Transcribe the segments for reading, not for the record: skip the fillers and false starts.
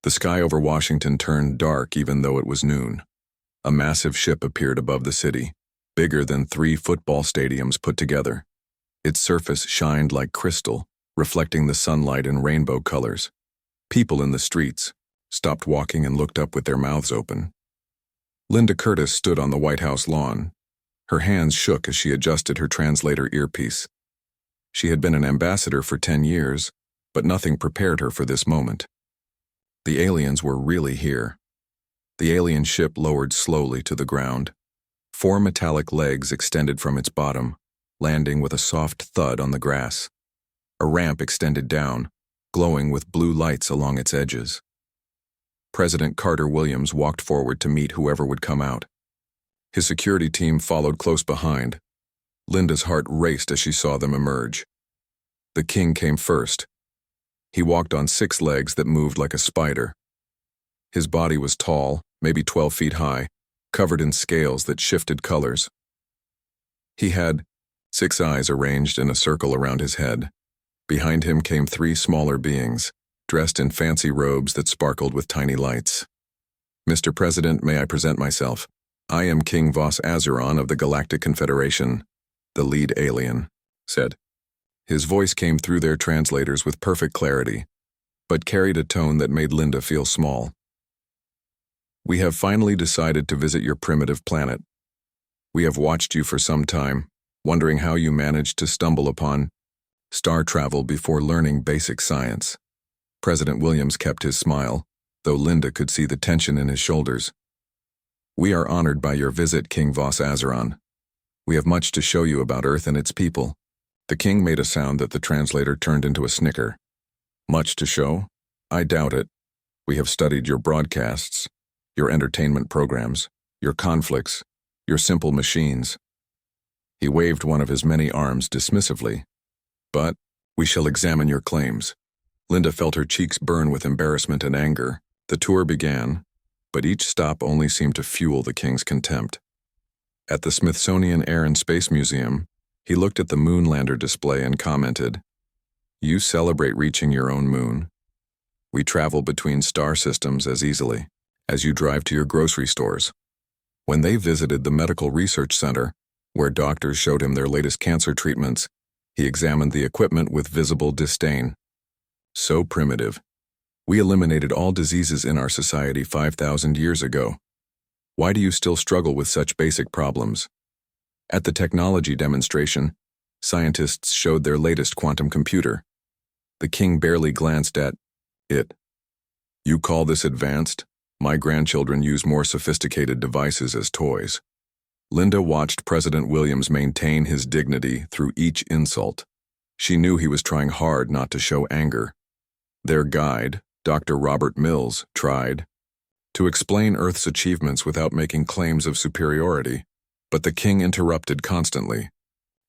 The sky over Washington turned dark even though it was noon. A massive ship appeared above the city, bigger than 3 football stadiums put together. Its surface shined like crystal, reflecting the sunlight in rainbow colors. People in the streets stopped walking and looked up with their mouths open. Linda Curtis stood on the White House lawn. Her hands shook as she adjusted her translator earpiece. She had been an ambassador for 10 years, but nothing prepared her for this moment. The aliens were really here. The alien ship lowered slowly to the ground. 4 metallic legs extended from its bottom, landing with a soft thud on the grass. A ramp extended down, glowing with blue lights along its edges. President Carter Williams walked forward to meet whoever would come out. His security team followed close behind. Linda's heart raced as she saw them emerge. The king came first. He walked on 6 legs that moved like a spider. His body was tall, maybe 12 feet high, covered in scales that shifted colors. He had 6 eyes arranged in a circle around his head. Behind him came 3 smaller beings, dressed in fancy robes that sparkled with tiny lights. "Mr. President, may I present myself? I am King Vos Azuron of the Galactic Confederation," the lead alien said. His voice came through their translators with perfect clarity, but carried a tone that made Linda feel small. "We have finally decided to visit your primitive planet. We have watched you for some time, wondering how you managed to stumble upon star travel before learning basic science." President Williams kept his smile, though Linda could see the tension in his shoulders. "We are honored by your visit, King Vos Azuron. We have much to show you about Earth and its people." The king made a sound that the translator turned into a snicker. "Much to show? I doubt it. We have studied your broadcasts, your entertainment programs, your conflicts, your simple machines." He waved one of his many arms dismissively. "But we shall examine your claims." Linda felt her cheeks burn with embarrassment and anger. The tour began, but each stop only seemed to fuel the king's contempt. At the Smithsonian Air and Space Museum, he looked at the Moonlander display and commented, "You celebrate reaching your own moon. We travel between star systems as easily as you drive to your grocery stores." When they visited the Medical Research Center, where doctors showed him their latest cancer treatments, he examined the equipment with visible disdain. "So primitive. We eliminated all diseases in our society 5,000 years ago. Why do you still struggle with such basic problems?" At the technology demonstration, scientists showed their latest quantum computer. The king barely glanced at it. "You call this advanced? My grandchildren use more sophisticated devices as toys." Linda watched President Williams maintain his dignity through each insult. She knew he was trying hard not to show anger. Their guide, Dr. Robert Mills, tried to explain Earth's achievements without making claims of superiority, but the king interrupted constantly.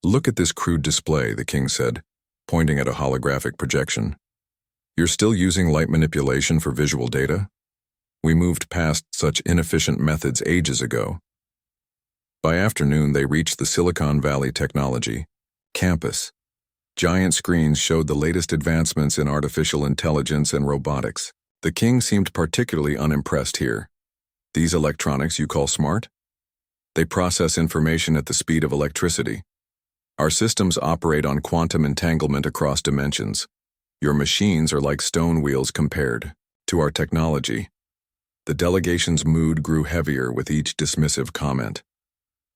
"Look at this crude display," the king said, pointing at a holographic projection. "You're still using light manipulation for visual data? We moved past such inefficient methods ages ago." By afternoon, they reached the Silicon Valley Technology campus. Giant screens showed the latest advancements in artificial intelligence and robotics. The king seemed particularly unimpressed here. "These electronics you call smart? They process information at the speed of electricity. Our systems operate on quantum entanglement across dimensions. Your machines are like stone wheels compared to our technology." The delegation's mood grew heavier with each dismissive comment.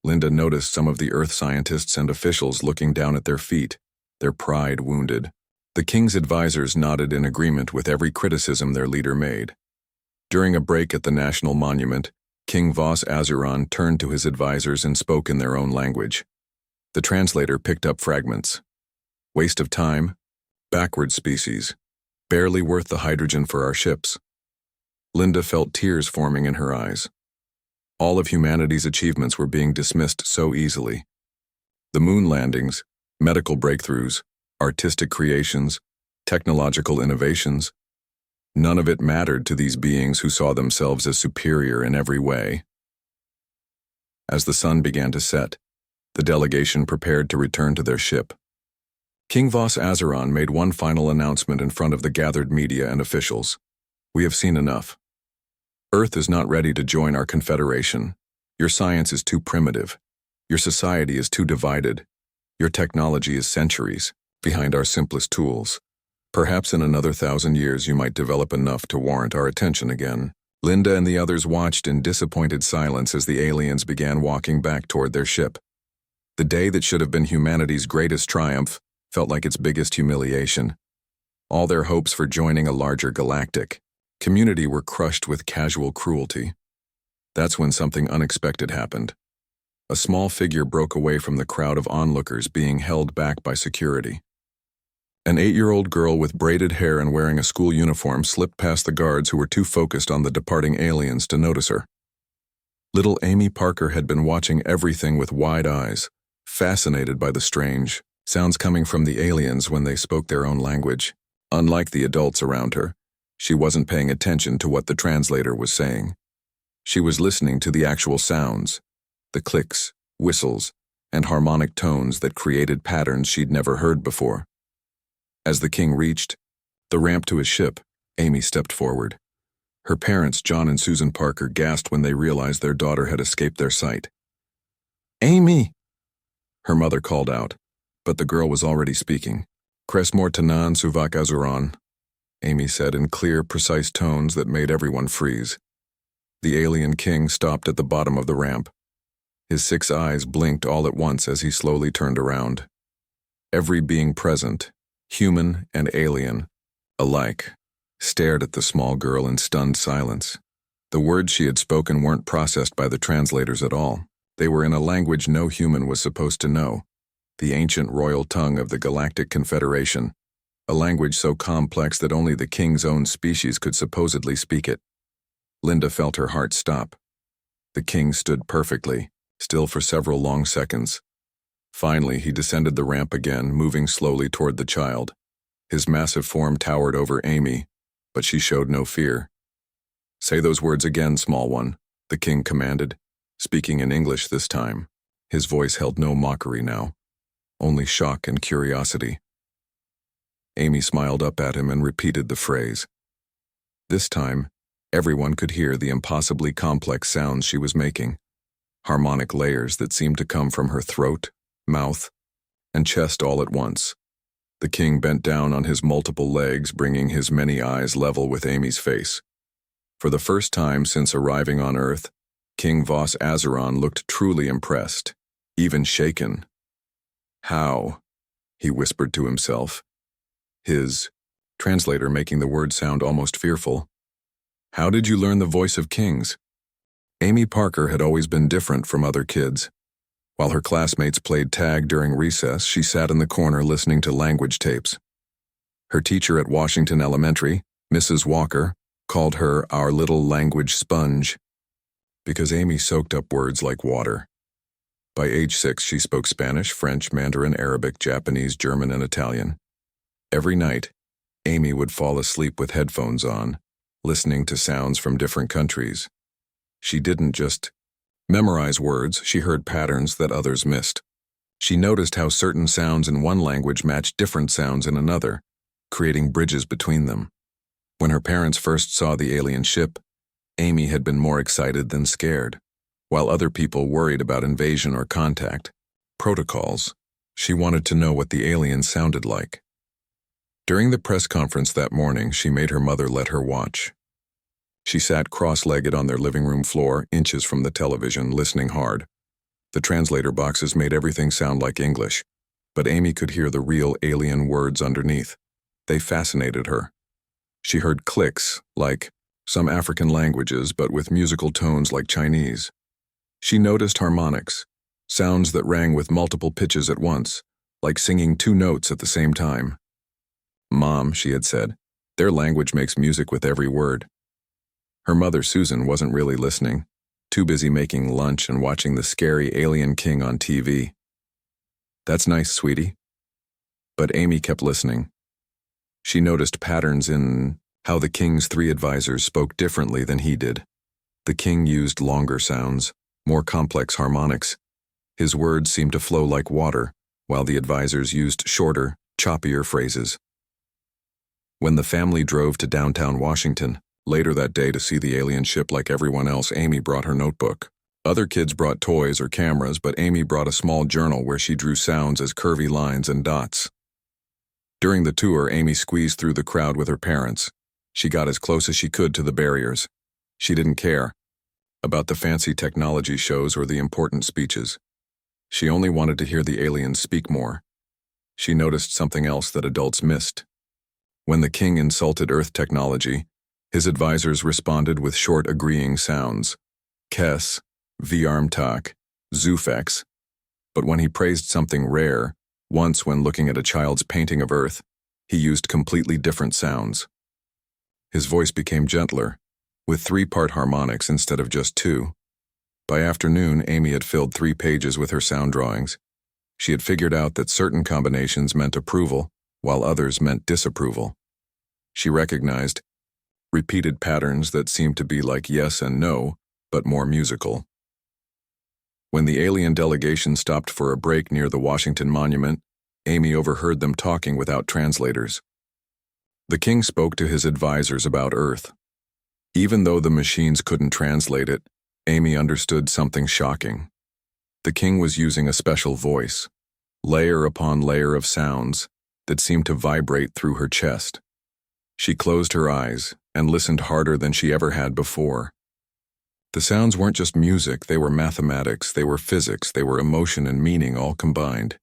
Linda noticed some of the Earth scientists and officials looking down at their feet, their pride wounded. The king's advisors nodded in agreement with every criticism their leader made. During a break at the National Monument, King Vos Azuron turned to his advisors and spoke in their own language. The translator picked up fragments. "Waste of time, backward species, barely worth the hydrogen for our ships." Linda felt tears forming in her eyes. All of humanity's achievements were being dismissed so easily. The moon landings, medical breakthroughs, artistic creations, technological innovations. None of it mattered to these beings who saw themselves as superior in every way. As the sun began to set, the delegation prepared to return to their ship. King Vos Azuron made one final announcement in front of the gathered media and officials. We have seen enough. Earth is not ready to join our confederation. Your science is too primitive. Your society is too divided. Your technology is centuries behind our simplest tools. Perhaps in another 1,000 years you might develop enough to warrant our attention again. Linda and the others watched in disappointed silence as the aliens began walking back toward their ship. The day that should have been humanity's greatest triumph felt like its biggest humiliation. All their hopes for joining a larger galactic community were crushed with casual cruelty. That's when something unexpected happened. A small figure broke away from the crowd of onlookers being held back by security. An 8-year-old girl with braided hair and wearing a school uniform slipped past the guards who were too focused on the departing aliens to notice her. Little Amy Parker had been watching everything with wide eyes, fascinated by the strange sounds coming from the aliens when they spoke their own language. Unlike the adults around her, she wasn't paying attention to what the translator was saying. She was listening to the actual sounds, the clicks, whistles, and harmonic tones that created patterns she'd never heard before. As the king reached the ramp to his ship, Amy stepped forward. Her parents, John and Susan Parker, gasped when they realized their daughter had escaped their sight. "Amy!" her mother called out, but the girl was already speaking. "Cresmor tanan suvak azuran," Amy said in clear, precise tones that made everyone freeze. The alien king stopped at the bottom of the ramp. His 6 eyes blinked all at once as he slowly turned around. Every being present, human and alien, alike, stared at the small girl in stunned silence. The words she had spoken weren't processed by the translators at all. They were in a language no human was supposed to know, the ancient royal tongue of the Galactic Confederation, a language so complex that only the king's own species could supposedly speak it. Linda felt her heart stop. The king stood perfectly, still for several long seconds. Finally, he descended the ramp again, moving slowly toward the child. His massive form towered over Amy, but she showed no fear. "Say those words again, small one," the king commanded, speaking in English this time. His voice held no mockery now, only shock and curiosity. Amy smiled up at him and repeated the phrase. This time, everyone could hear the impossibly complex sounds she was making, harmonic layers that seemed to come from her throat, mouth, and chest all at once. The king bent down on his multiple legs, bringing his many eyes level with Amy's face. For the first time since arriving on Earth, King Vos Azeron looked truly impressed, even shaken. "How?" he whispered to himself, his translator making the word sound almost fearful. "How did you learn the voice of kings?" Amy Parker had always been different from other kids. While her classmates played tag during recess, she sat in the corner listening to language tapes. Her teacher at Washington Elementary, Mrs. Walker, called her our little language sponge, because Amy soaked up words like water. By age 6, she spoke Spanish, French, Mandarin, Arabic, Japanese, German, and Italian. Every night, Amy would fall asleep with headphones on, listening to sounds from different countries. She didn't just memorize words, she heard patterns that others missed. She noticed how certain sounds in one language matched different sounds in another, creating bridges between them. When her parents first saw the alien ship, Amy had been more excited than scared. While other people worried about invasion or contact protocols, she wanted to know what the aliens sounded like. During the press conference that morning, she made her mother let her watch. She sat cross-legged on their living room floor, inches from the television, listening hard. The translator boxes made everything sound like English, but Amy could hear the real alien words underneath. They fascinated her. She heard clicks, like some African languages, but with musical tones like Chinese. She noticed harmonics, sounds that rang with multiple pitches at once, like singing 2 notes at the same time. "Mom," she had said, "their language makes music with every word." Her mother, Susan, wasn't really listening, too busy making lunch and watching the scary alien king on TV. "That's nice, sweetie." But Amy kept listening. She noticed patterns in how the king's 3 advisors spoke differently than he did. The king used longer sounds, more complex harmonics. His words seemed to flow like water, while the advisors used shorter, choppier phrases. When the family drove to downtown Washington, Later that day, to see the alien ship like everyone else, Amy brought her notebook. Other kids brought toys or cameras, but Amy brought a small journal where she drew sounds as curvy lines and dots. During the tour, Amy squeezed through the crowd with her parents. She got as close as she could to the barriers. She didn't care about the fancy technology shows or the important speeches. She only wanted to hear the aliens speak more. She noticed something else that adults missed. When the king insulted Earth technology, his advisors responded with short agreeing sounds. Kes, Viarmtak, Zufex. But when he praised something rare, once when looking at a child's painting of Earth, he used completely different sounds. His voice became gentler, with 3-part harmonics instead of just 2. By afternoon, Amy had filled 3 pages with her sound drawings. She had figured out that certain combinations meant approval, while others meant disapproval. She recognized repeated patterns that seemed to be like yes and no, but more musical. When the alien delegation stopped for a break near the Washington Monument, Amy overheard them talking without translators. The king spoke to his advisors about Earth. Even though the machines couldn't translate it, Amy understood something shocking. The king was using a special voice, layer upon layer of sounds that seemed to vibrate through her chest. She closed her eyes and listened harder than she ever had before. The sounds weren't just music, they were mathematics, they were physics, they were emotion and meaning all combined.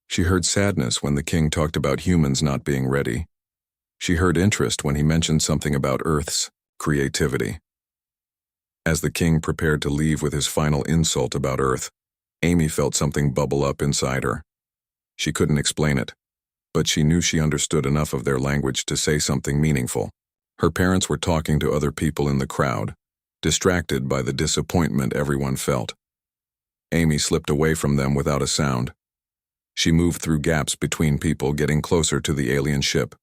She heard sadness when the king talked about humans not being ready. She heard interest when he mentioned something about Earth's creativity. As the king prepared to leave with his final insult about Earth, Amy felt something bubble up inside her. She couldn't explain it, but she knew she understood enough of their language to say something meaningful. Her parents were talking to other people in the crowd, distracted by the disappointment everyone felt. Amy slipped away from them without a sound. She moved through gaps between people, getting closer to the alien ship.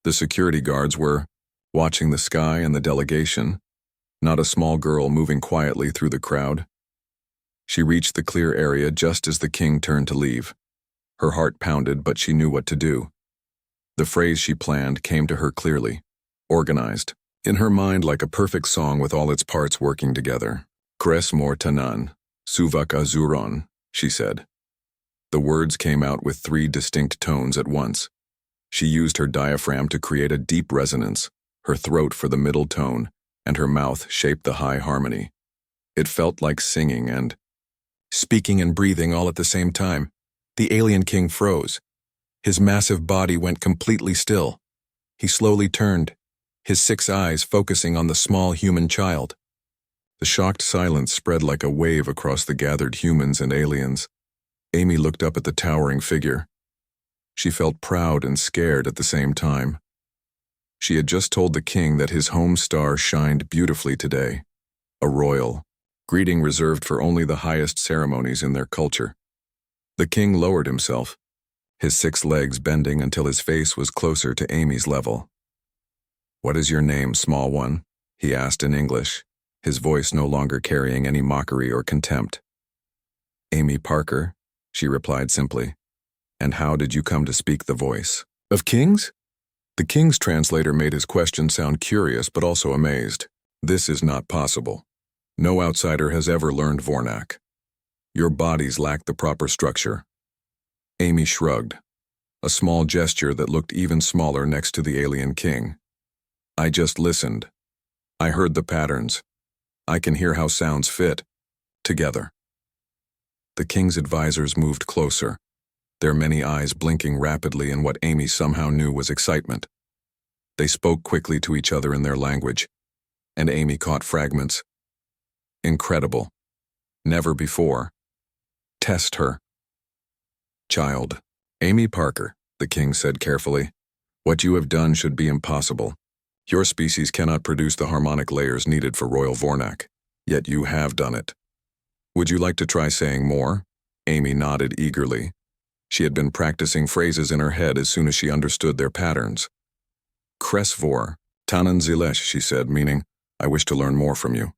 The security guards were watching the sky and the delegation, not a small girl moving quietly through the crowd. She reached the clear area just as the king turned to leave. Her heart pounded, but she knew what to do. The phrase she planned came to her clearly, organized, in her mind like a perfect song with all its parts working together. Kres mor tanan, suvak azuron, she said. The words came out with 3 distinct tones at once. She used her diaphragm to create a deep resonance, her throat for the middle tone, and her mouth shaped the high harmony. It felt like singing and speaking and breathing all at the same time. The alien king froze. His massive body went completely still. He slowly turned, his 6 eyes focusing on the small human child. The shocked silence spread like a wave across the gathered humans and aliens. Amy looked up at the towering figure. She felt proud and scared at the same time. She had just told the king that his home star shined beautifully today, a royal greeting reserved for only the highest ceremonies in their culture. The king lowered himself, his 6 legs bending until his face was closer to Amy's level. "What is your name, small one?" he asked in English, his voice no longer carrying any mockery or contempt. "Amy Parker," she replied simply. "And how did you come to speak the voice of kings?" The king's translator made his question sound curious but also amazed. "This is not possible. No outsider has ever learned Vornak. Your bodies lack the proper structure." Amy shrugged, a small gesture that looked even smaller next to the alien king. "I just listened. I heard the patterns. I can hear how sounds fit together." The king's advisors moved closer, their many eyes blinking rapidly in what Amy somehow knew was excitement. They spoke quickly to each other in their language, and Amy caught fragments. "Incredible. Never before. Test her." "Child, Amy Parker," the king said carefully, "what you have done should be impossible. Your species cannot produce the harmonic layers needed for Royal Vornak, yet you have done it. Would you like to try saying more?" Amy nodded eagerly. She had been practicing phrases in her head as soon as she understood their patterns. "Kresvor, Tanan Zilesh," she said, meaning, "I wish to learn more from you."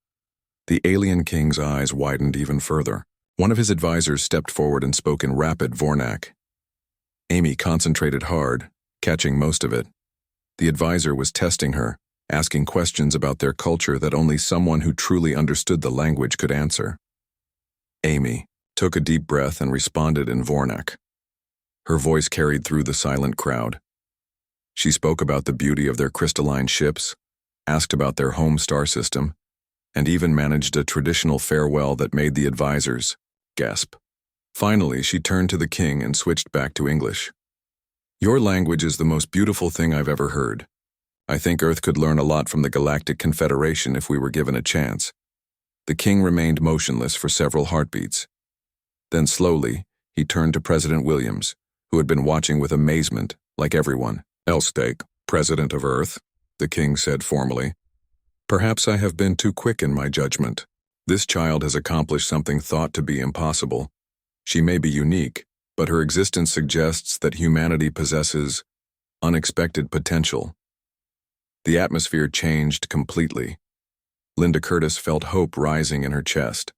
The alien king's eyes widened even further. One of his advisors stepped forward and spoke in rapid Vornak. Amy concentrated hard, catching most of it. The advisor was testing her, asking questions about their culture that only someone who truly understood the language could answer. Amy took a deep breath and responded in Vornak. Her voice carried through the silent crowd. She spoke about the beauty of their crystalline ships, asked about their home star system, and even managed a traditional farewell that made the advisors gasp. Finally, she turned to the king and switched back to English. Your language is the most beautiful thing I've ever heard. I think Earth could learn a lot from the Galactic Confederation if we were given a chance. The king remained motionless for several heartbeats. Then slowly, he turned to President Williams, who had been watching with amazement, like everyone. Elstake, President of Earth, the king said formally. Perhaps I have been too quick in my judgment. This child has accomplished something thought to be impossible. She may be unique, but her existence suggests that humanity possesses unexpected potential. The atmosphere changed completely. Linda Curtis felt hope rising in her chest.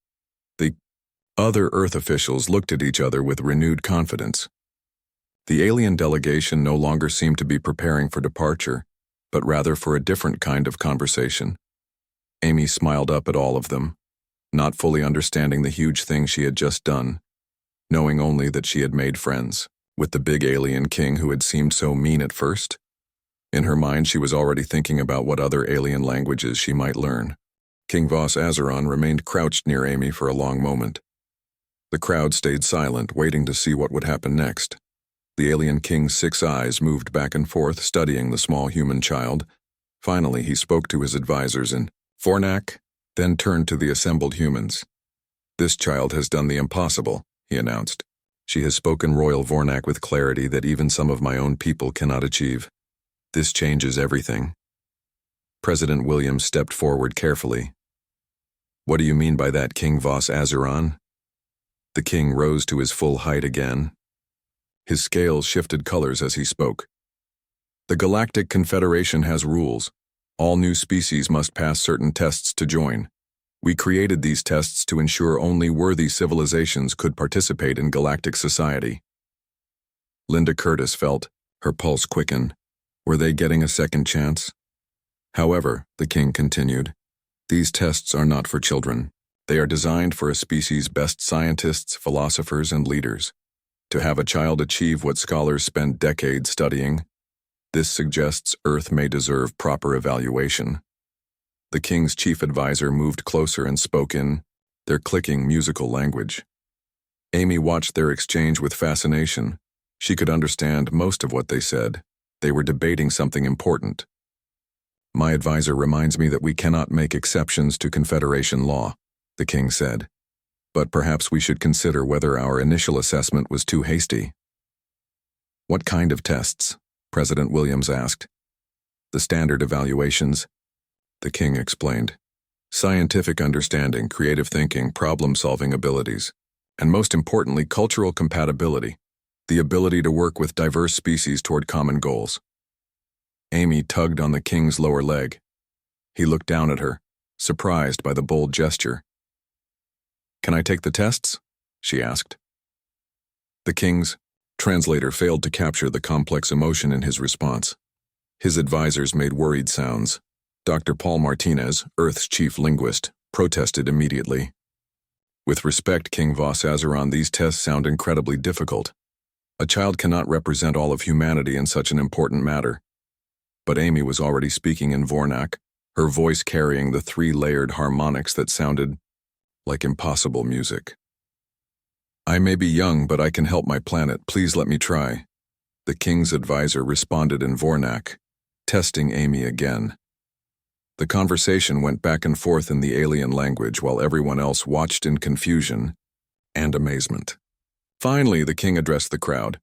The other Earth officials looked at each other with renewed confidence. The alien delegation no longer seemed to be preparing for departure, but rather for a different kind of conversation. Amy smiled up at all of them, not fully understanding the huge thing she had just done, knowing only that she had made friends with the big alien king who had seemed so mean at first. In her mind, she was already thinking about what other alien languages she might learn. King Voss Azeron remained crouched near Amy for a long moment. The crowd stayed silent, waiting to see what would happen next. The alien king's 6 eyes moved back and forth, studying the small human child. Finally, he spoke to his advisors in Fornak, then turned to the assembled humans. This child has done the impossible, he announced. She has spoken Royal Vornak with clarity that even some of my own people cannot achieve. This changes everything. President Williams stepped forward carefully. What do you mean by that, King Voss Azeron? The king rose to his full height again. His scales shifted colors as he spoke. The Galactic Confederation has rules. All new species must pass certain tests to join. We created these tests to ensure only worthy civilizations could participate in galactic society. Linda Curtis felt her pulse quicken. Were they getting a second chance? However, the king continued, these tests are not for children. They are designed for a species' best scientists, philosophers, and leaders. To have a child achieve what scholars spend decades studying, this suggests Earth may deserve proper evaluation. The king's chief advisor moved closer and spoke in their clicking musical language. Amy watched their exchange with fascination. She could understand most of what they said. They were debating something important. My advisor reminds me that we cannot make exceptions to Confederation law, the king said. But perhaps we should consider whether our initial assessment was too hasty. What kind of tests? President Williams asked. The standard evaluations, the king explained. Scientific understanding, creative thinking, problem-solving abilities, and most importantly, cultural compatibility, the ability to work with diverse species toward common goals. Amy tugged on the king's lower leg. He looked down at her, surprised by the bold gesture. Can I take the tests? She asked. The king's translator failed to capture the complex emotion in his response. His advisors made worried sounds. Dr. Paul Martinez, Earth's chief linguist, protested immediately. With respect, King Voss Azeron, these tests sound incredibly difficult. A child cannot represent all of humanity in such an important matter. But Amy was already speaking in Vornak, her voice carrying the 3-layered harmonics that sounded like impossible music. I may be young, but I can help my planet. Please let me try. The king's advisor responded in Vornak, testing Amy again. The conversation went back and forth in the alien language while everyone else watched in confusion and amazement. Finally, the king addressed the crowd.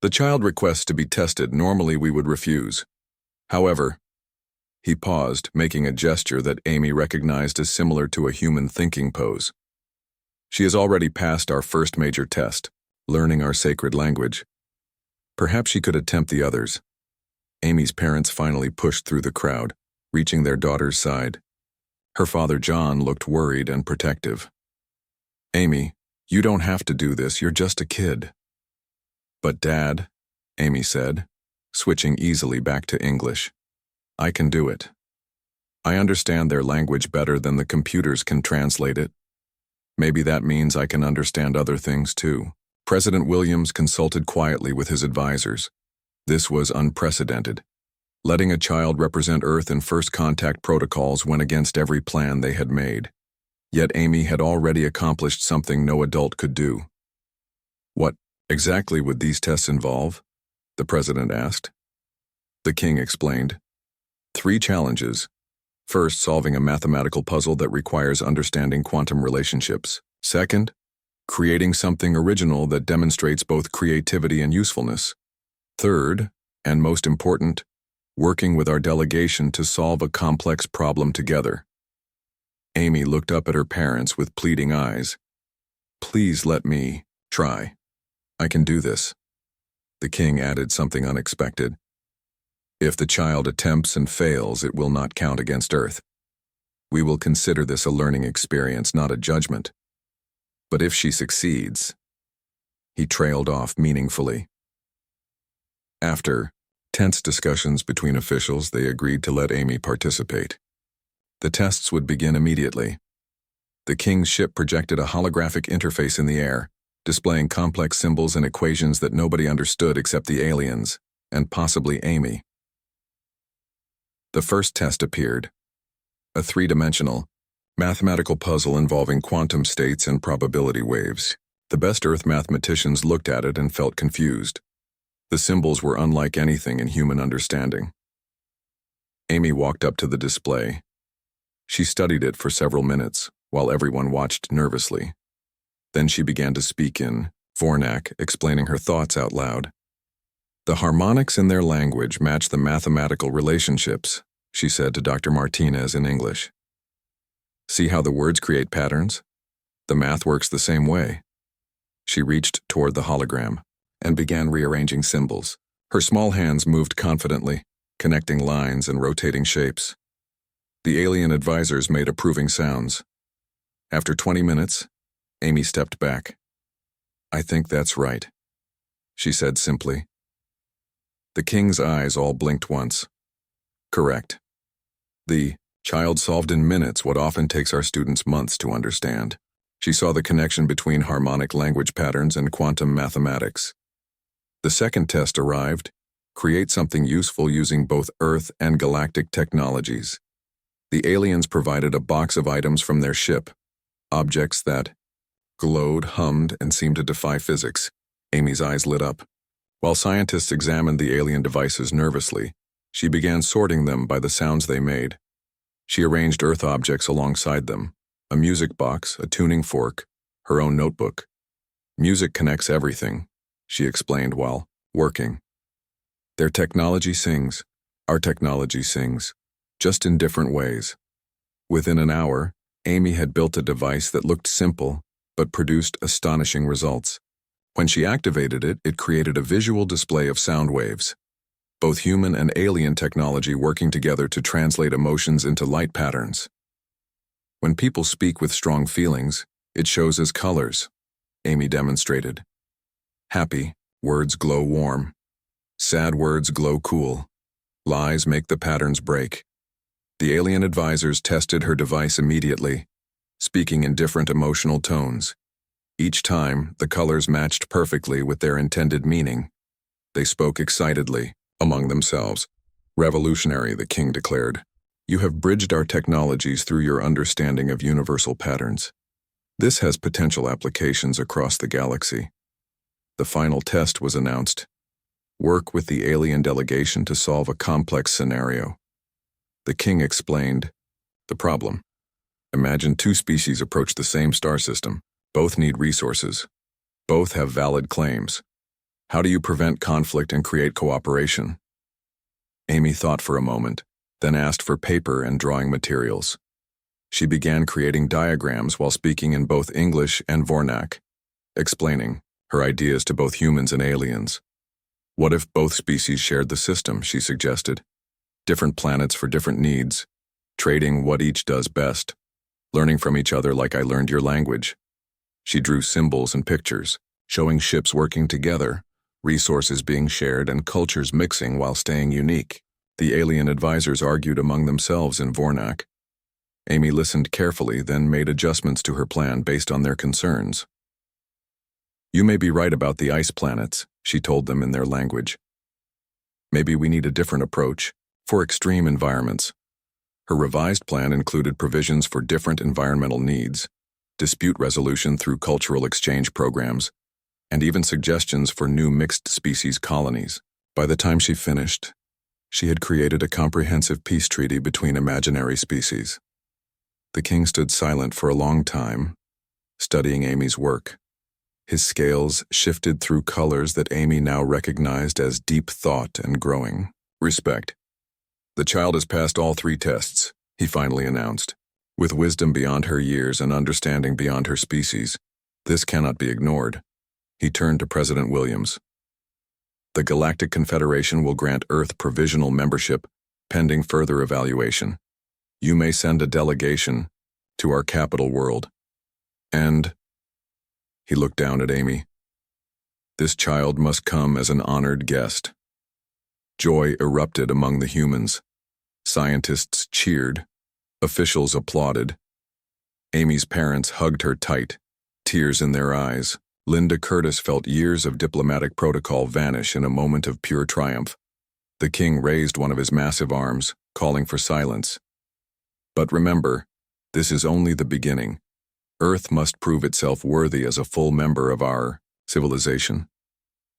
The child requests to be tested. Normally we would refuse. However, he paused, making a gesture that Amy recognized as similar to a human thinking pose. She has already passed our first major test, learning our sacred language. Perhaps she could attempt the others. Amy's parents finally pushed through the crowd, reaching their daughter's side. Her father, John, looked worried and protective. Amy, you don't have to do this, you're just a kid. But Dad, Amy said, switching easily back to English. I can do it. I understand their language better than the computers can translate it. Maybe that means I can understand other things too. President Williams consulted quietly with his advisors. This was unprecedented. Letting a child represent Earth in first contact protocols went against every plan they had made. Yet Amy had already accomplished something no adult could do. What exactly would these tests involve? The president asked. The king explained. 3 challenges. First, solving a mathematical puzzle that requires understanding quantum relationships. Second, creating something original that demonstrates both creativity and usefulness. Third, and most important, working with our delegation to solve a complex problem together. Amy looked up at her parents with pleading eyes. Please let me try. I can do this. The king added something unexpected. If the child attempts and fails, it will not count against Earth. We will consider this a learning experience, not a judgment. But if she succeeds, he trailed off meaningfully. After tense discussions between officials, they agreed to let Amy participate. The tests would begin immediately. The king's ship projected a holographic interface in the air, displaying complex symbols and equations that nobody understood except the aliens, and possibly Amy. The first test appeared. A 3-dimensional, mathematical puzzle involving quantum states and probability waves. The best Earth mathematicians looked at it and felt confused. The symbols were unlike anything in human understanding. Amy walked up to the display. She studied it for several minutes, while everyone watched nervously. Then she began to speak in Vornak, explaining her thoughts out loud. The harmonics in their language match the mathematical relationships, she said to Dr. Martinez in English. See how the words create patterns? The math works the same way. She reached toward the hologram and began rearranging symbols. Her small hands moved confidently, connecting lines and rotating shapes. The alien advisors made approving sounds. After 20 minutes, Amy stepped back. I think that's right, she said simply. The king's eyes all blinked once. Correct. The child solved in minutes what often takes our students months to understand. She saw the connection between harmonic language patterns and quantum mathematics. The second test arrived. Create something useful using both Earth and galactic technologies. The aliens provided a box of items from their ship, objects that glowed, hummed, and seemed to defy physics. Amy's eyes lit up. While scientists examined the alien devices nervously, she began sorting them by the sounds they made. She arranged Earth objects alongside them, a music box, a tuning fork, her own notebook. Music connects everything, she explained while working. Their technology sings, our technology sings, just in different ways. Within an hour, Amy had built a device that looked simple but produced astonishing results. When she activated it, it created a visual display of sound waves, both human and alien technology working together to translate emotions into light patterns. When people speak with strong feelings, it shows as colors, Amy demonstrated. Happy words glow warm. Sad words glow cool. Lies make the patterns break. The alien advisors tested her device immediately, speaking in different emotional tones. Each time, the colors matched perfectly with their intended meaning. They spoke excitedly, among themselves. Revolutionary, the king declared. You have bridged our technologies through your understanding of universal patterns. This has potential applications across the galaxy. The final test was announced. Work with the alien delegation to solve a complex scenario. The king explained the problem. Imagine 2 species approach the same star system. Both need resources. Both have valid claims. How do you prevent conflict and create cooperation? Amy thought for a moment, then asked for paper and drawing materials. She began creating diagrams while speaking in both English and Vornak, explaining her ideas to both humans and aliens. What if both species shared the system, she suggested. Different planets for different needs, trading what each does best, learning from each other like I learned your language. She drew symbols and pictures, showing ships working together, resources being shared, and cultures mixing while staying unique. The alien advisors argued among themselves in Vornak. Amy listened carefully, then made adjustments to her plan based on their concerns. "You may be right about the ice planets," she told them in their language. "Maybe we need a different approach for extreme environments." Her revised plan included provisions for different environmental needs, dispute resolution through cultural exchange programs, and even suggestions for new mixed-species colonies. By the time she finished, she had created a comprehensive peace treaty between imaginary species. The king stood silent for a long time, studying Amy's work. His scales shifted through colors that Amy now recognized as deep thought and growing respect. "The child has passed all 3 tests," he finally announced. "With wisdom beyond her years and understanding beyond her species, this cannot be ignored." He turned to President Williams. "The Galactic Confederation will grant Earth provisional membership pending further evaluation. You may send a delegation to our capital world. And," he looked down at Amy, "this child must come as an honored guest." Joy erupted among the humans. Scientists cheered. Officials applauded. Amy's parents hugged her tight, tears in their eyes. Linda Curtis felt years of diplomatic protocol vanish in a moment of pure triumph. The king raised one of his massive arms, calling for silence. "But remember, this is only the beginning. Earth must prove itself worthy as a full member of our civilization.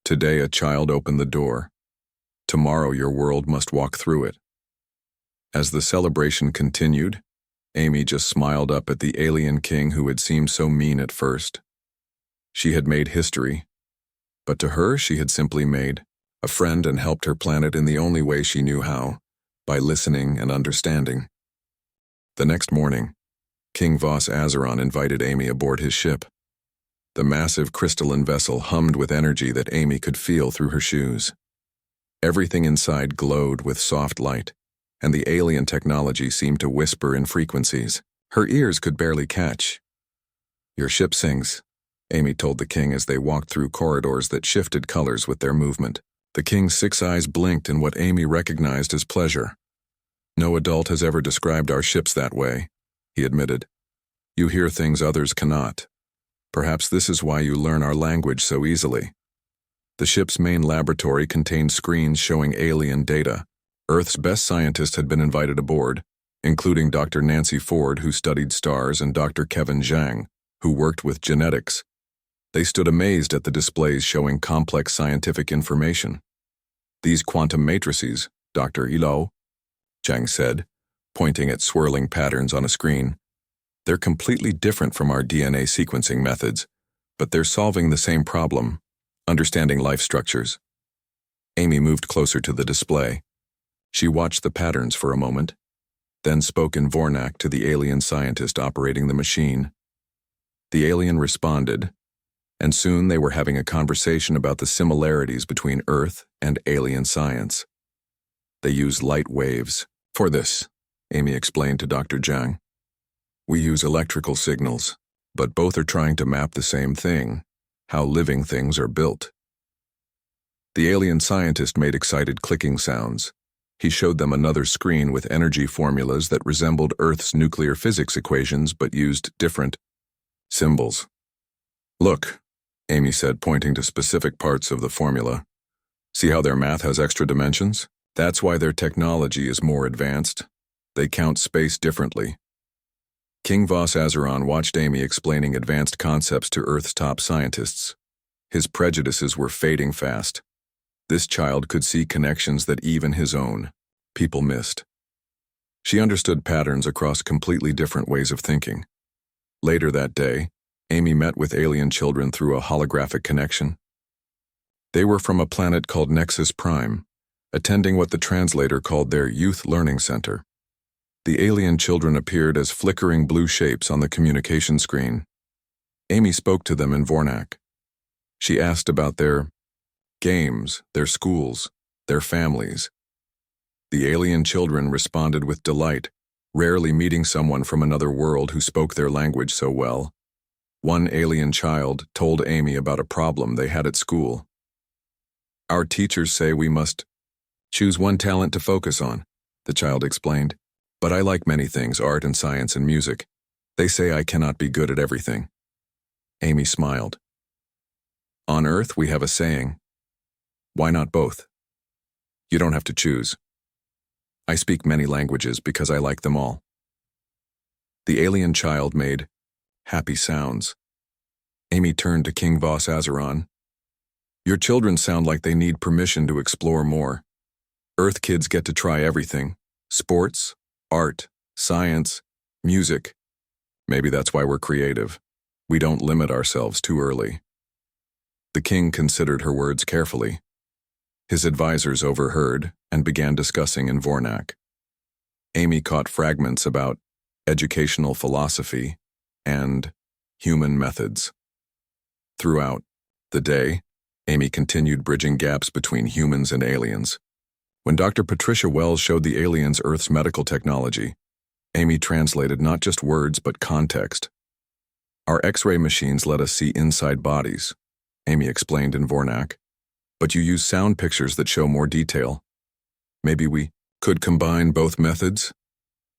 Today a child opened the door. Tomorrow your world must walk through it." As the celebration continued, Amy just smiled up at the alien king who had seemed so mean at first. She had made history, but to her she had simply made a friend and helped her planet in the only way she knew how, by listening and understanding. The next morning, King Voss Azeron invited Amy aboard his ship. The massive crystalline vessel hummed with energy that Amy could feel through her shoes. Everything inside glowed with soft light, and the alien technology seemed to whisper in frequencies her ears could barely catch. "Your ship sings," Amy told the king as they walked through corridors that shifted colors with their movement. The king's 6 eyes blinked in what Amy recognized as pleasure. "No adult has ever described our ships that way," he admitted. "You hear things others cannot. Perhaps this is why you learn our language so easily." The ship's main laboratory contained screens showing alien data. Earth's best scientists had been invited aboard, including Dr. Nancy Ford, who studied stars, and Dr. Kevin Zhang, who worked with genetics. They stood amazed at the displays showing complex scientific information. "These quantum matrices, Dr. Ilo," Zhang said, pointing at swirling patterns on a screen. "They're completely different from our DNA sequencing methods, but they're solving the same problem, understanding life structures." Amy moved closer to the display. She watched the patterns for a moment, then spoke in Vornak to the alien scientist operating the machine. The alien responded, and soon they were having a conversation about the similarities between Earth and alien science. "They use light waves for this," Amy explained to Dr. Zhang. "We use electrical signals, but both are trying to map the same thing, how living things are built." The alien scientist made excited clicking sounds. He showed them another screen with energy formulas that resembled Earth's nuclear physics equations but used different symbols. "Look," Amy said, pointing to specific parts of the formula. "See how their math has extra dimensions? That's why their technology is more advanced. They count space differently." King Voss Azeron watched Amy explaining advanced concepts to Earth's top scientists. His prejudices were fading fast. This child could see connections that even his own people missed. She understood patterns across completely different ways of thinking. Later that day, Amy met with alien children through a holographic connection. They were from a planet called Nexus Prime, attending what the translator called their Youth Learning Center. The alien children appeared as flickering blue shapes on the communication screen. Amy spoke to them in Vornak. She asked about their games, their schools, their families. The alien children responded with delight, rarely meeting someone from another world who spoke their language so well. One alien child told Amy about a problem they had at school. "Our teachers say we must Choose one talent to focus on, the child explained. But I like many things, art and science and music. They say I cannot be good at everything. Amy smiled. On Earth, we have a saying. Why not both? You don't have to choose. I speak many languages because I like them all. The alien child made happy sounds. Amy turned to King Voss Azeron. Your children sound like they need permission to explore more. Earth kids get to try everything. Sports, art, science, music. Maybe that's why we're creative. We don't limit ourselves too early. The king considered her words carefully. His advisors overheard and began discussing in Vornak. Amy caught fragments about educational philosophy and human methods. Throughout the day, Amy continued bridging gaps between humans and aliens. When Dr. Patricia Wells showed the aliens Earth's medical technology, Amy translated not just words but context. Our X-ray machines let us see inside bodies, Amy explained in Vornak. But you use sound pictures that show more detail. Maybe we could combine both methods?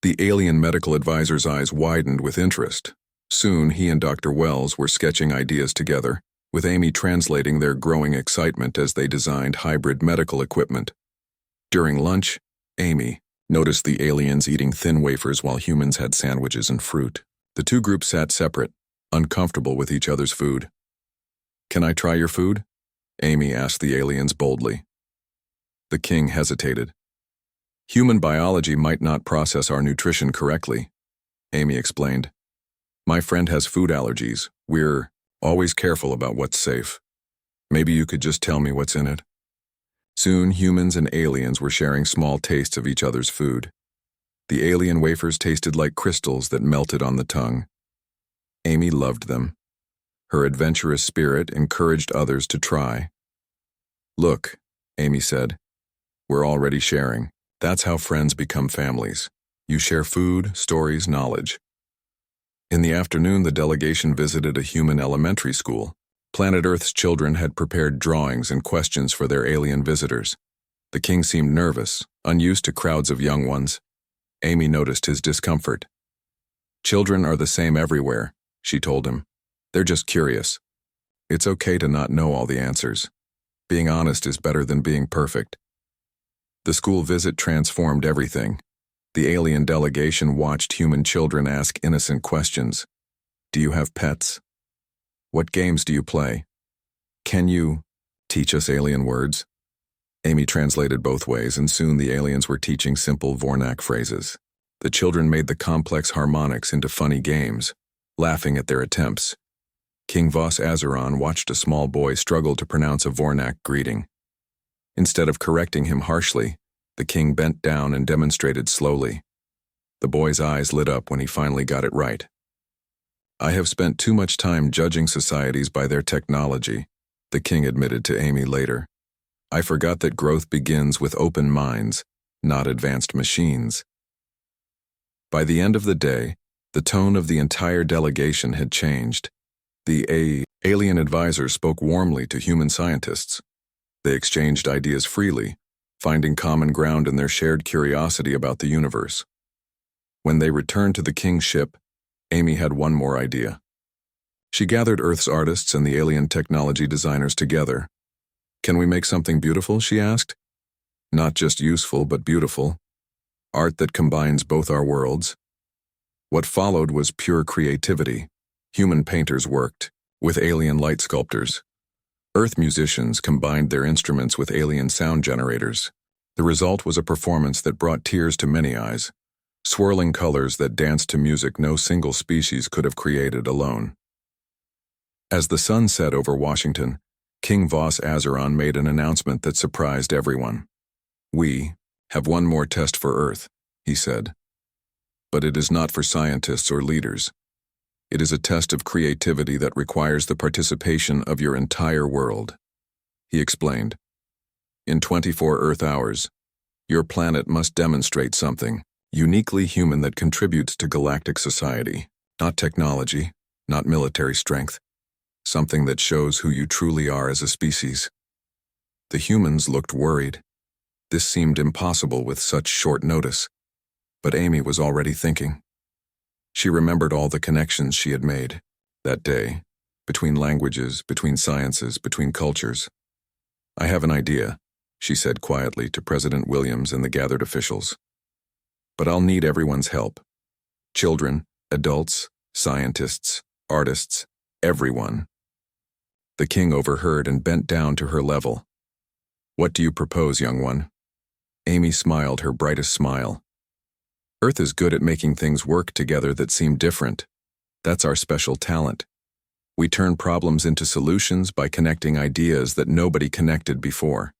The alien medical advisor's eyes widened with interest. Soon he and Dr. Wells were sketching ideas together, with Amy translating their growing excitement as they designed hybrid medical equipment. During lunch, Amy noticed the aliens eating thin wafers while humans had sandwiches and fruit. The two groups sat separate, uncomfortable with each other's food. Can I try your food? Amy asked the aliens boldly. The king hesitated. Human biology might not process our nutrition correctly, Amy explained. My friend has food allergies. We're always careful about what's safe. Maybe you could just tell me what's in it. Soon, humans and aliens were sharing small tastes of each other's food. The alien wafers tasted like crystals that melted on the tongue. Amy loved them. Her adventurous spirit encouraged others to try. Look, Amy said, we're already sharing. That's how friends become families. You share food, stories, knowledge. In the afternoon, the delegation visited a human elementary school. Planet Earth's children had prepared drawings and questions for their alien visitors. The king seemed nervous, unused to crowds of young ones. Amy noticed his discomfort. Children are the same everywhere, she told him. They're just curious. It's okay to not know all the answers. Being honest is better than being perfect. The school visit transformed everything. The alien delegation watched human children ask innocent questions. Do you have pets? What games do you play? Can you teach us alien words? Amy translated both ways, and soon the aliens were teaching simple Vornak phrases. The children made the complex harmonics into funny games, laughing at their attempts. King Voss Azeron watched a small boy struggle to pronounce a Vornak greeting. Instead of correcting him harshly, the king bent down and demonstrated slowly. The boy's eyes lit up when he finally got it right. I have spent too much time judging societies by their technology, the king admitted to Amy later. I forgot that growth begins with open minds, not advanced machines. By the end of the day, the tone of the entire delegation had changed. The alien advisor spoke warmly to human scientists. They exchanged ideas freely, finding common ground in their shared curiosity about the universe. When they returned to the king's ship, Amy had one more idea. She gathered Earth's artists and the alien technology designers together. Can we make something beautiful, she asked. Not just useful, but beautiful. Art that combines both our worlds. What followed was pure creativity. Human painters worked with alien light sculptors. Earth musicians combined their instruments with alien sound generators. The result was a performance that brought tears to many eyes, swirling colors that danced to music no single species could have created alone. As the sun set over Washington, King Voss Azeron made an announcement that surprised everyone. We have one more test for Earth, he said. But it is not for scientists or leaders. It is a test of creativity that requires the participation of your entire world. He explained. In 24 Earth hours, your planet must demonstrate something uniquely human that contributes to galactic society. Not technology, not military strength. Something that shows who you truly are as a species. The humans looked worried. This seemed impossible with such short notice, but Amy was already thinking. She remembered all the connections she had made that day, between languages, between sciences, between cultures. "I have an idea," she said quietly to President Williams and the gathered officials. "But I'll need everyone's help. Children, adults, scientists, artists, everyone." The king overheard and bent down to her level. "What do you propose, young one?" Amy smiled her brightest smile. "Earth is good at making things work together that seem different. That's our special talent. We turn problems into solutions by connecting ideas that nobody connected before."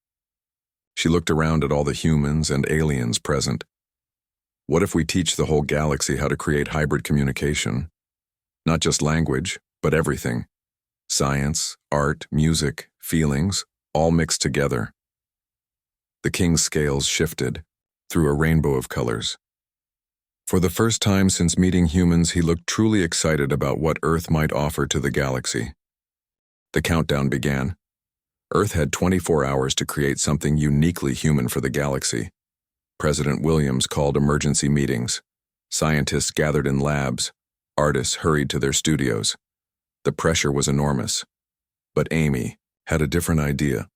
She looked around at all the humans and aliens present. "What if we teach the whole galaxy how to create hybrid communication? Not just language, but everything. Science, art, music, feelings, all mixed together." The king's scales shifted through a rainbow of colors. For the first time since meeting humans, he looked truly excited about what Earth might offer to the galaxy. The countdown began. Earth had 24 hours to create something uniquely human for the galaxy. President Williams called emergency meetings. Scientists gathered in labs. Artists hurried to their studios. The pressure was enormous. But Amy had a different idea.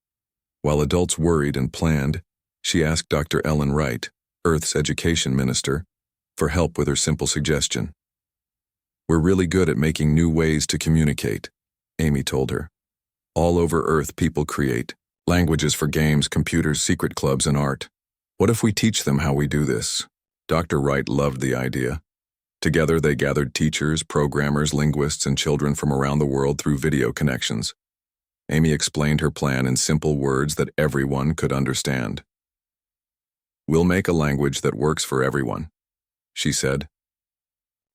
While adults worried and planned, she asked Dr. Ellen Wright, Earth's education minister, for help with her simple suggestion. "We're really good at making new ways to communicate," Amy told her. "All over Earth people create languages for games, computers, secret clubs, and art. What if we teach them how we do this?" Dr. Wright loved the idea. Together they gathered teachers, programmers, linguists, and children from around the world through video connections. Amy explained her plan in simple words that everyone could understand. "We'll make a language that works for everyone," she said.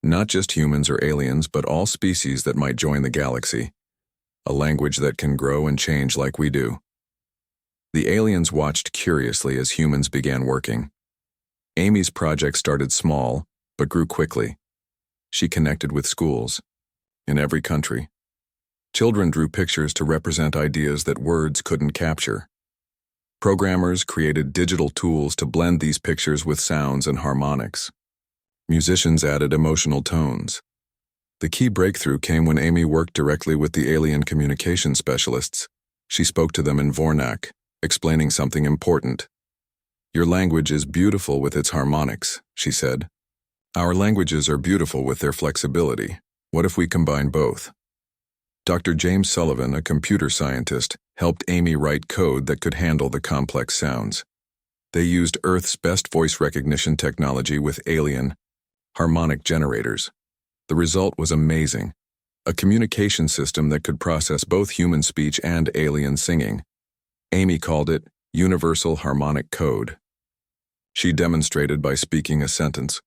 "Not just humans or aliens, but all species that might join the galaxy. A language that can grow and change like we do." The aliens watched curiously as humans began working. Amy's project started small, but grew quickly. She connected with schools in every country. Children drew pictures to represent ideas that words couldn't capture. Programmers created digital tools to blend these pictures with sounds and harmonics. Musicians added emotional tones. The key breakthrough came when Amy worked directly with the alien communication specialists. She spoke to them in Vornak, explaining something important. "Your language is beautiful with its harmonics," she said. "Our languages are beautiful with their flexibility. What if we combine both?" Dr. James Sullivan, a computer scientist, helped Amy write code that could handle the complex sounds. They used Earth's best voice recognition technology with alien harmonic generators. The result was amazing. A communication system that could process both human speech and alien singing. Amy called it Universal Harmonic Code. She demonstrated by speaking a sentence.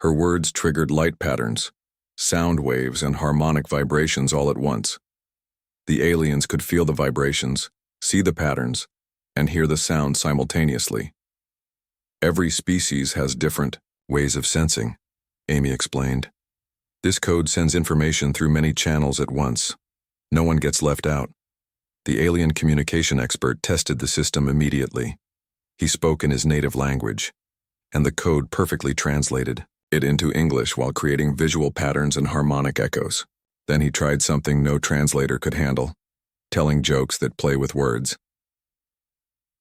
Her words triggered light patterns, sound waves, and harmonic vibrations all at once. The aliens could feel the vibrations, see the patterns, and hear the sound simultaneously. "Every species has different ways of sensing," Amy explained. "This code sends information through many channels at once. No one gets left out." The alien communication expert tested the system immediately. He spoke in his native language, and the code perfectly translated it into English while creating visual patterns and harmonic echoes. Then he tried something no translator could handle, telling jokes that play with words.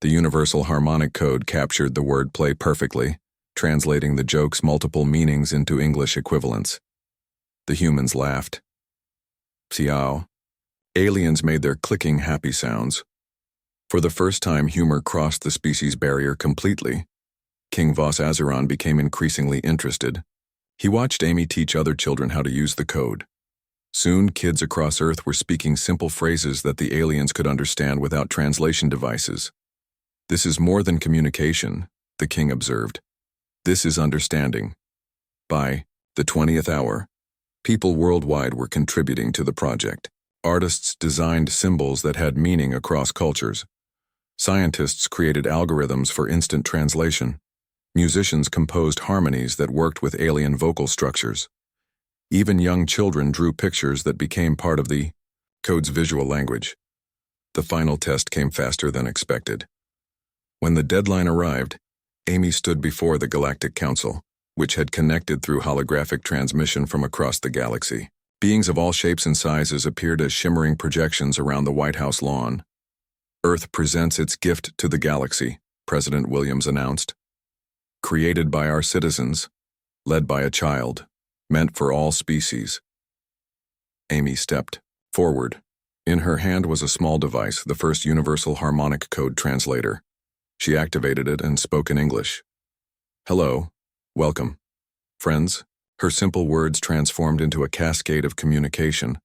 The Universal Harmonic Code captured the word play perfectly, translating the joke's multiple meanings into English equivalents. The humans laughed. Psiao. Aliens made their clicking happy sounds. For the first time, humor crossed the species barrier completely. King Vos Azeron became increasingly interested. He watched Amy teach other children how to use the code. Soon, kids across Earth were speaking simple phrases that the aliens could understand without translation devices. "This is more than communication," the king observed. "This is understanding." By the 20th hour, people worldwide were contributing to the project. Artists designed symbols that had meaning across cultures. Scientists created algorithms for instant translation. Musicians composed harmonies that worked with alien vocal structures. Even young children drew pictures that became part of the code's visual language. The final test came faster than expected. When the deadline arrived, Amy stood before the Galactic Council, which had connected through holographic transmission from across the galaxy. Beings of all shapes and sizes appeared as shimmering projections around the White House lawn. Earth presents its gift to the galaxy, President Williams announced. Created by our citizens, led by a child, meant for all species. Amy stepped forward. In her hand was a small device, the first universal harmonic code translator. She activated it and spoke in English. Hello, welcome, friends. Her simple words transformed into a cascade of communication.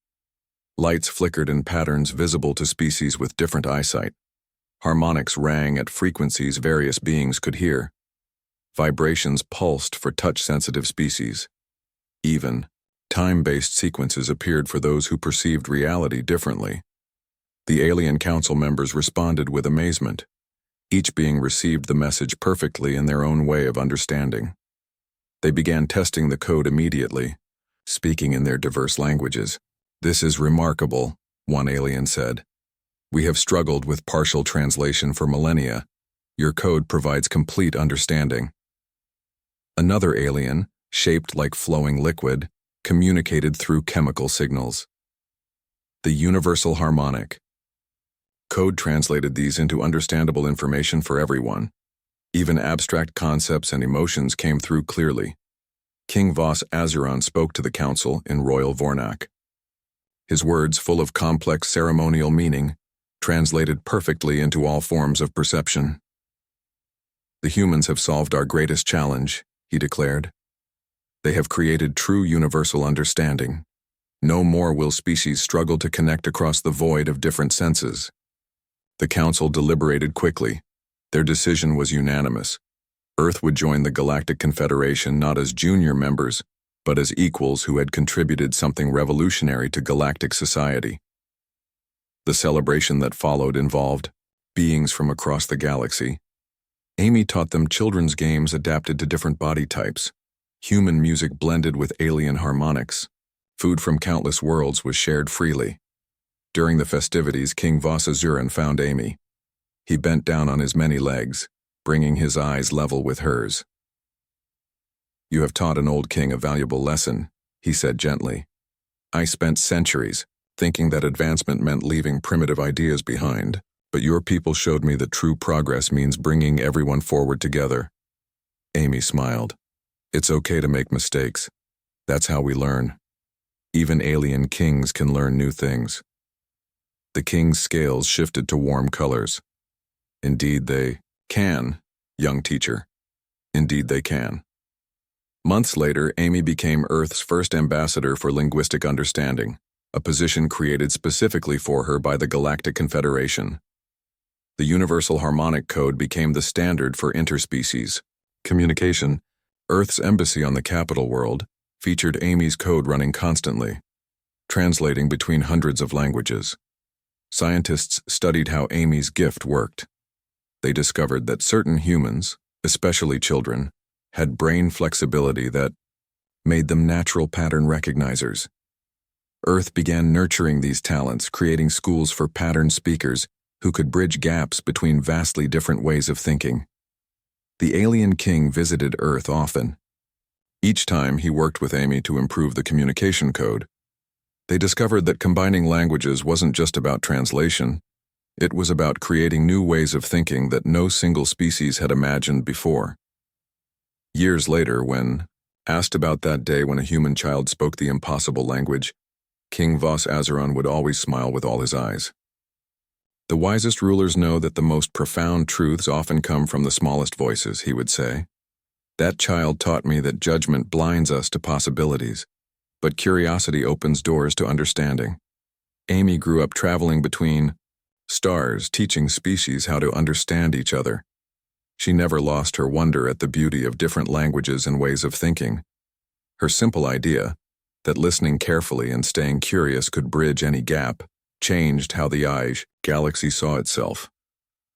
Lights flickered in patterns visible to species with different eyesight. Harmonics rang at frequencies various beings could hear. Vibrations pulsed for touch-sensitive species. Even, time-based sequences appeared for those who perceived reality differently. The Alien Council members responded with amazement. Each being received the message perfectly in their own way of understanding. They began testing the code immediately, speaking in their diverse languages. "This is remarkable," one alien said. "We have struggled with partial translation for millennia. Your code provides complete understanding." Another alien, shaped like flowing liquid, communicated through chemical signals. The universal harmonic. Code translated these into understandable information for everyone. Even abstract concepts and emotions came through clearly. King Voss Azuron spoke to the council in Royal Vornak. His words, full of complex ceremonial meaning, translated perfectly into all forms of perception. "The humans have solved our greatest challenge," he declared. "They have created true universal understanding. No more will species struggle to connect across the void of different senses." The council deliberated quickly. Their decision was unanimous. Earth would join the Galactic Confederation not as junior members, but as equals who had contributed something revolutionary to galactic society. The celebration that followed involved beings from across the galaxy. Amy taught them children's games adapted to different body types. Human music blended with alien harmonics. Food from countless worlds was shared freely. During the festivities, King Voss Azuron found Amy. He bent down on his many legs, bringing his eyes level with hers. "You have taught an old king a valuable lesson," he said gently. "I spent centuries thinking that advancement meant leaving primitive ideas behind, but your people showed me that true progress means bringing everyone forward together." Amy smiled. "It's okay to make mistakes. That's how we learn. Even alien kings can learn new things." The king's scales shifted to warm colors. "Indeed they can, young teacher. Indeed they can." Months later, Amy became Earth's first ambassador for linguistic understanding, a position created specifically for her by the Galactic Confederation. The Universal Harmonic Code became the standard for interspecies communication. Earth's embassy on the capital world featured Amy's code running constantly, translating between hundreds of languages. Scientists studied how Amy's gift worked. They discovered that certain humans, especially children, had brain flexibility that made them natural pattern recognizers. Earth began nurturing these talents, creating schools for pattern speakers who could bridge gaps between vastly different ways of thinking. The alien king visited Earth often. Each time he worked with Amy to improve the communication code. They discovered that combining languages wasn't just about translation. It was about creating new ways of thinking that no single species had imagined before. Years later, when asked about that day when a human child spoke the impossible language, King Voss Azuron would always smile with all his eyes. "The wisest rulers know that the most profound truths often come from the smallest voices," he would say. "That child taught me that judgment blinds us to possibilities, but curiosity opens doors to understanding." Amy grew up traveling between stars, teaching species how to understand each other. She never lost her wonder at the beauty of different languages and ways of thinking. Her simple idea, that listening carefully and staying curious could bridge any gap, changed how the galaxy saw itself.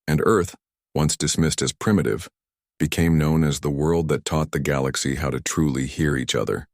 And Earth, once dismissed as primitive, became known as the world that taught the galaxy how to truly hear each other.